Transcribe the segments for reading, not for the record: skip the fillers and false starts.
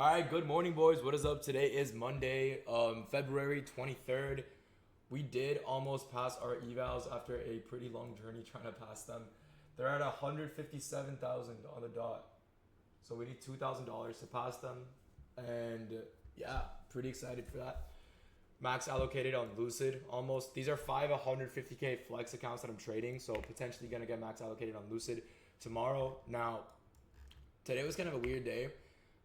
All right, good morning, boys. What is up? Today is Monday, February 23rd. We did almost pass our evals after a pretty long journey trying to pass them. They're at 157,000 on the dot. So we need $2,000 to pass them. And yeah, pretty excited for that. Max allocated on Lucid. Almost. These are 150K flex accounts that I'm trading. So potentially going to get max allocated on Lucid tomorrow. Now, today was kind of a weird day.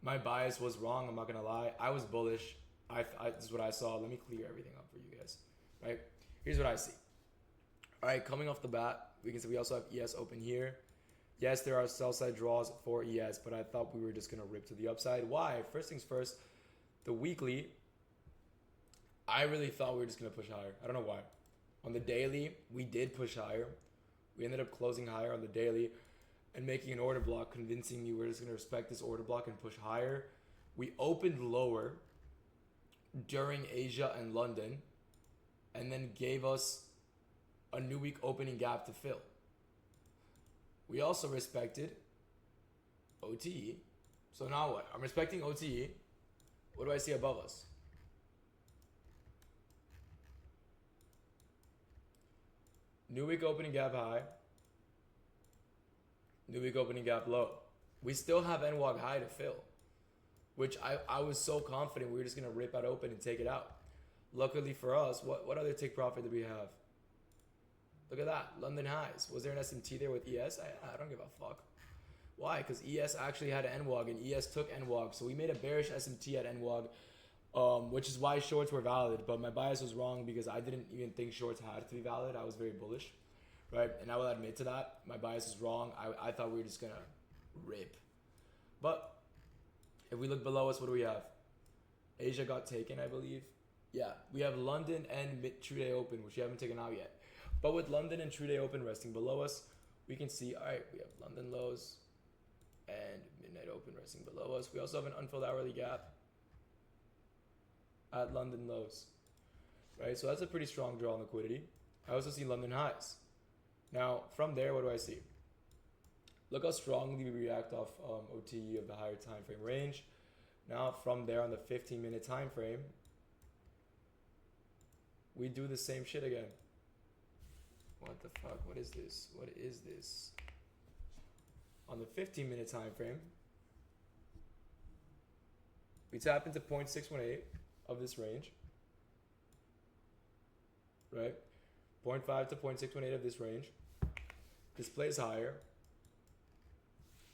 My bias was wrong. I'm not gonna lie. I was bullish. This is what I saw. Let me clear everything up for you guys. Right? Here's what I see. All right, coming off the bat, we can see we also have ES open here. Yes, there are sell side draws for ES, but I thought we were just gonna rip to the upside. Why? First things first. The weekly, I really thought we were just gonna push higher. I don't know why. On the daily, we did push higher. We ended up closing higher on the daily and making an order block, convincing me we're just going to respect this order block and push higher. We opened lower during Asia and London, and then gave us a new week opening gap to fill. We also respected OTE. So now what? I'm respecting OTE. What do I see above us? New week opening gap high. New week opening gap low. We still have NWAG high to fill, which I was so confident we were just going to rip out open and take it out. Luckily for us, what other take profit did we have? Look at that. London highs. Was there an SMT there with ES? I don't give a fuck. Why? Because ES actually had an NWAG and ES took NWAG. So we made a bearish SMT at NWAG, which is why shorts were valid. But my bias was wrong because I didn't even think shorts had to be valid. I was very bullish. Right, and I will admit to that. My bias is wrong. I thought we were just gonna rip. But if we look below us, what do we have? Asia got taken, I believe. Yeah, we have London and True Day Open, which we haven't taken out yet. But with London and True Day Open resting below us, we can see, all right, we have London lows and Midnight Open resting below us. We also have an unfilled hourly gap at London lows. Right, so that's a pretty strong draw on liquidity. I also see London highs. Now, from there, what do I see? Look how strongly we react off OTE of the higher time frame range. Now, from there on the 15-minute time frame, we do the same shit again. What the fuck? What is this? What is this? On the 15-minute time frame, we tap into 0.618 of this range, right? 0.5 to 0.618 of this range. Displays higher.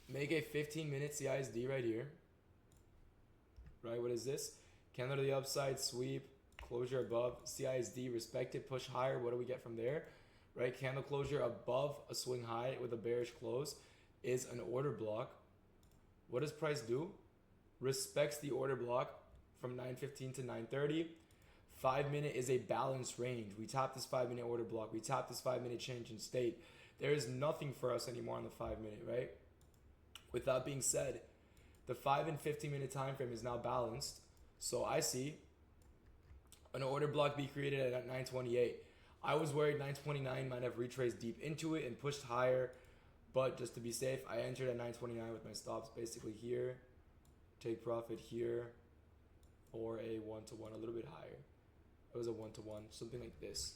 Make a 15-minute CISD right here. Right, what is this? Candle to the upside, sweep, closure above, CISD, respect it, push higher. What do we get from there? Right, candle closure above a swing high with a bearish close is an order block. What does price do? Respects the order block from 9:15 to 9:30. 5-minute is a balanced range. We tap this 5-minute order block. We tap this 5-minute change in state. There is nothing for us anymore on the 5-minute, right? With that being said, the 5 and 15-minute time frame is now balanced. So I see an order block be created at 928. I was worried 929 might have retraced deep into it and pushed higher. But just to be safe, I entered at 929 with my stops basically here. Take profit here for a 1-to-1, a little bit higher. It was a 1-to-1, something like this.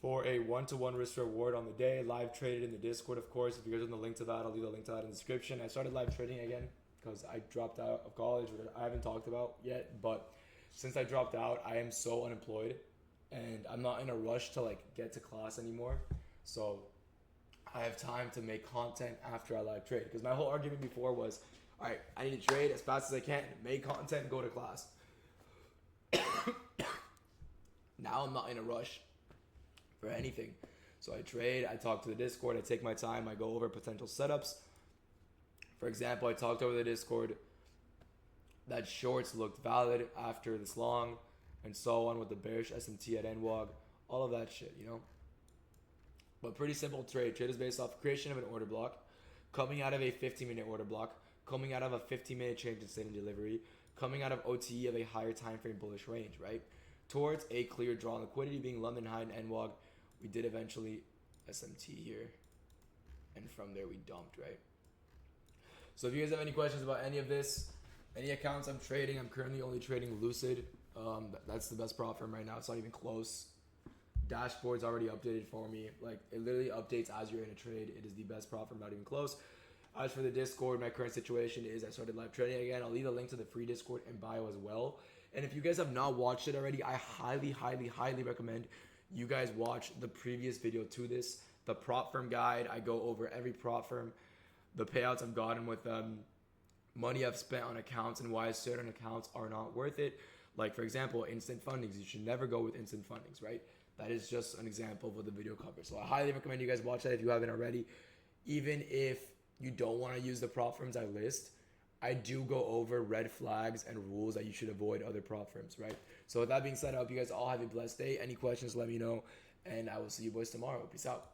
For a 1-to-1 risk reward on the day, live traded in the Discord, of course. If you guys want the link to that, I'll leave the link to that in the description. I started live trading again because I dropped out of college, which I haven't talked about yet. But since I dropped out, I am so unemployed and I'm not in a rush to like get to class anymore. So I have time to make content after I live trade. Because my whole argument before was, all right, I need to trade as fast as I can, make content, go to class. Now I'm not in a rush for anything. So I trade, I talk to the Discord, I take my time, I go over potential setups. For example, I talked over the Discord that shorts looked valid after this long and so on with the bearish SMT at NWAG, all of that shit, you know? But pretty simple trade. Trade is based off creation of an order block, coming out of a 15-minute order block, coming out of a 15-minute change in state and delivery, coming out of OTE of a higher time frame bullish range, right? Towards a clear draw on liquidity being London high and NWAG. We did eventually SMT here. And from there we dumped, right? So if you guys have any questions about any of this, Any accounts I'm trading, I'm currently only trading Lucid. That's the best prop firm right now. It's not even close. Dashboard's already updated for me. Like, it literally updates as you're in a trade. It is the best prop firm, not even close. As for the Discord, my current situation is I started live trading again. I'll leave a link to the free Discord in bio as well. And if you guys have not watched it already, I highly, highly, highly recommend you guys watch the previous video to this, the prop firm guide. I go over every prop firm, the payouts I've gotten with them, money I've spent on accounts, and why certain accounts are not worth it. Like, for example, instant fundings. You should never go with instant fundings, right? That is just an example of what the video covers. So I highly recommend you guys watch that if you haven't already. Even if you don't want to use the prop firms I list, I do go over red flags and rules that you should avoid other prop firms, right? So with that being said, I hope you guys all have a blessed day. Any questions, let me know. And I will see you boys tomorrow. Peace out.